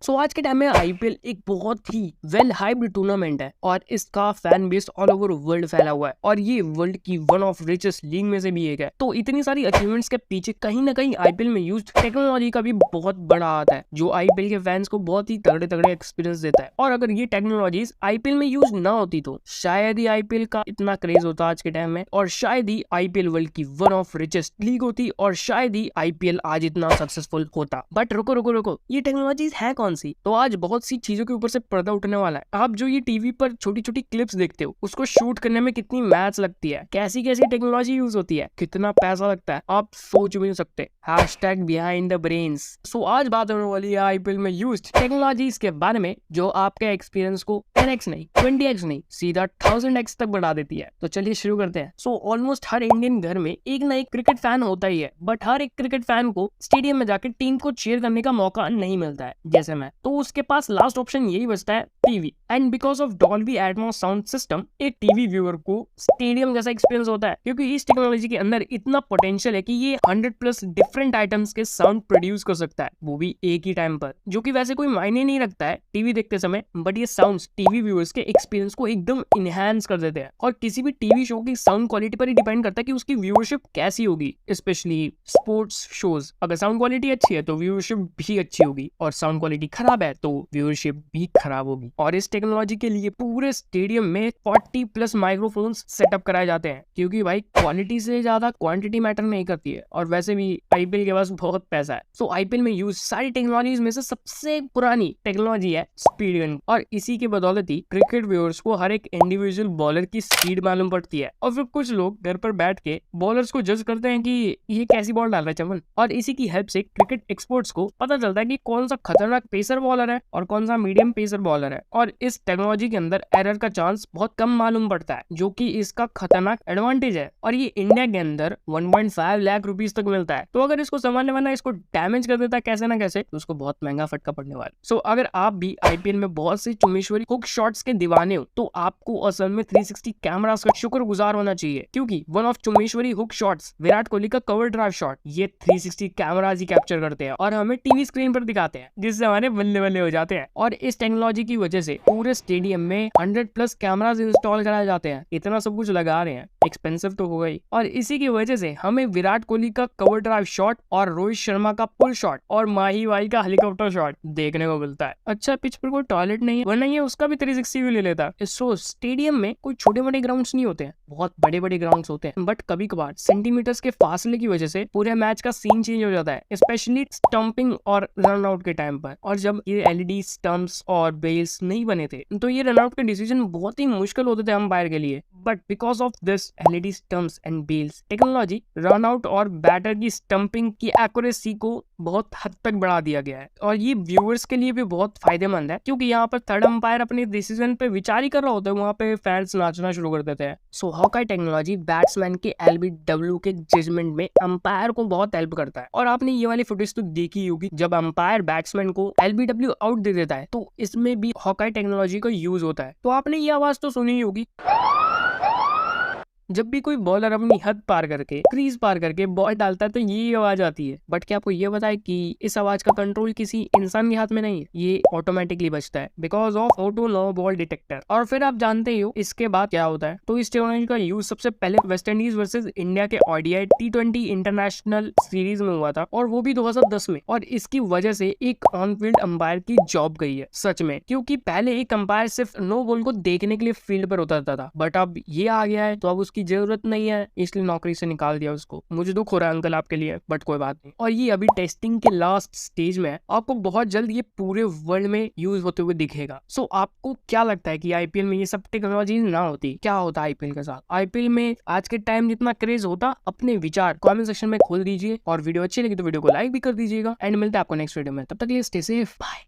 सो आज के टाइम में आईपीएल एक बहुत ही वेल हाइप्ड टूर्नामेंट है और इसका fan base all over world फैला हुआ है और ये वर्ल्ड की वन ऑफ रिचेस्ट लीग में से भी एक है। तो इतनी सारी अचीवमेंट्स के पीछे कहीं ना कहीं आईपीएल में यूज्ड टेक्नोलॉजी का भी बहुत बड़ा हाथ है, जो आईपीएल के फैंस को बहुत ही तगड़े तगड़े एक्सपीरियंस देता है। और अगर ये टेक्नोलॉजीज आईपीएल में यूज ना होती तो शायद ही आईपीएल का इतना क्रेज होता आज के टाइम में, और शायद ही आईपीएल वर्ल्ड की वन ऑफ रिचेस्ट लीग होती, और शायद ही आईपीएल आज इतना सक्सेसफुल होता। बट रुको रुको रुको, ये टेक्नोलॉजीज है कौन सी? तो आज बहुत सी चीजों के ऊपर से पर्दा उठने वाला है। आप जो ये टीवी पर छोटी छोटी क्लिप्स देखते हो, उसको शूट करने में कितनी मैथ्स लगती है, कैसी कैसी टेक्नोलॉजी यूज होती है, कितना पैसा लगता है, आप सोच भी नहीं सकते। Hashtag behind the brains. So आज बात होने वाली है आईपीएल में यूज्ड टेक्नोलॉजीज के बारे में, जो आपके एक्सपीरियंस को 10x नहीं 20x नहीं सीधा 1000x तक बढ़ा देती है। तो चलिए शुरू करते हैं। सो ऑलमोस्ट हर इंडियन घर में एक ना एक क्रिकेट फैन होता ही है, बट हर एक क्रिकेट फैन को स्टेडियम में जाकर टीम को चीयर करने का मौका नहीं मिलता है, जैसे मैं। तो उसके पास लास्ट ऑप्शन यही बचता है, TV. And because of Dolby Atmos sound system, एक टीवी व्यूअर को स्टेडियम जैसा एक्सपीरियंस होता है, क्योंकि इस टेक्नोलॉजी के अंदर इतना पोटेंशियल है कि ये 100+ डिफरेंट आइटम्स के साउंड प्रोड्यूस कर सकता है, वो भी एक ही टाइम पर, जो कि वैसे कोई मायने नहीं रखता है टीवी देखते समय, बट ये साउंड्स टीवी व्यूअर्स के एक्सपीरियंस को एकदम इनहैंस कर देते हैं। और किसी भी टीवी शो की साउंड क्वालिटी पर ही डिपेंड करता है कि उसकी व्यूअरशिप कैसी होगी। स्पेशली स्पोर्ट्स शोज, अगर साउंड क्वालिटी अच्छी है तो व्यूअरशिप भी अच्छी होगी, और साउंड क्वालिटी खराब है तो व्यूअरशिप भी खराब होगी। और इस टेक्नोलॉजी के लिए पूरे स्टेडियम में 40+ माइक्रोफोन्स सेटअप कराए जाते हैं, क्योंकि भाई क्वालिटी से ज्यादा क्वांटिटी मैटर नहीं करती है, और वैसे भी आईपीएल के पास बहुत पैसा है। सो आईपीएल में यूज सारी टेक्नोलॉजीज में से सबसे पुरानी टेक्नोलॉजी है स्पीड गन, और इसी की बदौलत ही क्रिकेट व्यूअर्स को हर एक इंडिविजुअल बॉलर की स्पीड मालूम पड़ती है, और फिर कुछ लोग घर पर बैठ के बॉलर्स को जज करते हैं कि ये कैसी बॉल डाल रहा है चमन। और इसी की हेल्प से क्रिकेट एक्सपर्ट्स को पता चलता है कि कौन सा खतरनाक पेसर बॉलर है और कौन सा मीडियम पेसर बॉलर है। और इस टेक्नोलॉजी के अंदर एरर का चांस बहुत कम मालूम पड़ता है, जो कि इसका खतरनाक एडवांटेज है। और ये इंडिया के अंदर 1.5 लाख रुपीज तक मिलता है। तो अगर इसको संभालने वाला इसको डैमेज कर देता है कैसे ना कैसे, तो उसको बहुत महंगा फटका पड़ने वाला। सो अगर आप भी आईपीएल में बहुत से चुम्बेश्वरी हुक शॉट्स के दीवाने हो, तो आपको असल में 360 कैमरास का शुक्रगुजार होना चाहिए, क्योंकि वन ऑफ चुम्बेश्वरी हुक शॉट्स, विराट कोहली का कवर ड्राइव शॉट, ये 360 कैमरास ही कैप्चर करते हैं और हमें टीवी स्क्रीन पर दिखाते हैं, जिससे हमारे बल्ले बल्ले हो जाते हैं। और इस टेक्नोलॉजी की वजह से पूरे स्टेडियम में 100+ कैमरास इंस्टॉल कराए जाते हैं। इतना सब कुछ लगा रहे हैं, एक्सपेंसिव तो हो गई। और इसी की वजह से हमें विराट कोहली का कवर ड्राइव शॉट और रोहित शर्मा का पुल शॉट और माही भाई का हेलीकॉप्टर शॉट देखने को मिलता है। अच्छा, पिच पर कोई टॉयलेट नहीं है, वरना ये उसका भी 360 व्यू ले लेता। सो स्टेडियम में कोई छोटे मोटे ग्राउंड्स नहीं होते हैं, बहुत बड़े बड़े ग्राउंड्स होते हैं, बट कभी कभार सेंटीमीटर्स के फासले की वजह से पूरे मैच का सीन चेंज हो जाता है, स्पेशली स्टंपिंग और रन आउट के टाइम पर। और जब ये एलईडी स्टंप्स और बेल्स नहीं बने थे, तो ये रन आउट के डिसीजन बहुत ही मुश्किल होते थे अंपायर के लिए। But because of this LED stumps and bells technology, run out और बैटर की स्टंपिंग की एक्यूरेसी को बहुत हद तक बढ़ा दिया गया है। और ये व्यूअर्स के लिए भी बहुत फायदेमंद है, क्योंकि यहाँ पर थर्ड अंपायर अपने डिसीजन पे विचार ही कर रहा होता है, वहाँ पे फैंस नाचना शुरू कर देते हैं। सो हॉकाई टेक्नोलॉजी बैट्समैन के एलबीडब्ल्यू के जजमेंट में अंपायर को बहुत हेल्प करता है। और आपने ये वाली फुटेज तो देखी होगी, जब अंपायर बैट्समैन को एलबीडब्ल्यू आउट दे देता है, तो इसमें भी हॉकाई टेक्नोलॉजी का यूज होता है। तो आपने ये आवाज तो सुनी होगी, जब भी कोई बॉलर अपनी हद पार करके, क्रीज पार करके बॉल डालता है, तो ये आवाज आती है। बट क्या आपको ये पता है कि इस आवाज का कंट्रोल किसी इंसान के हाथ में नहीं है, ये ऑटोमेटिकली बजता है because of auto no ball detector. और फिर आप जानते ही हो इसके बाद क्या होता है। तो इस टेक्नोलॉजी का यूज सबसे पहले वेस्ट इंडीज वर्सेज इंडिया के ओडीआई T20 इंटरनेशनल सीरीज में हुआ था, और वो भी 2010 में। और इसकी वजह से एक ऑन फील्ड अंपायर की जॉब गई है सच में, क्योंकि पहले एक अंपायर सिर्फ नो बॉल को देखने के लिए फील्ड पर उतरता था, बट अब ये आ गया है तो अब की जरूरत नहीं है, इसलिए नौकरी से निकाल दिया उसको। मुझे दुख हो रहा है अंकल आपके लिए, बट कोई बात नहीं। और ये अभी टेस्टिंग के लास्ट स्टेज में है, आपको बहुत जल्द ये पूरे वर्ल्ड में यूज होते हुए दिखेगा। सो आपको क्या लगता है कि आईपीएल में ये सब टेक्नोलॉजी ना होती, क्या होता आईपीएल के साथ? आईपीएल में आज के टाइम जितना क्रेज होता, अपने विचार कमेंट सेक्शन में खोल दीजिए, और वीडियो अच्छी लगी तो वीडियो को लाइक भी कर दीजिएगा। एंड मिलते हैं आपको नेक्स्ट वीडियो में, तब तक के लिए स्टे सेफ, बाय।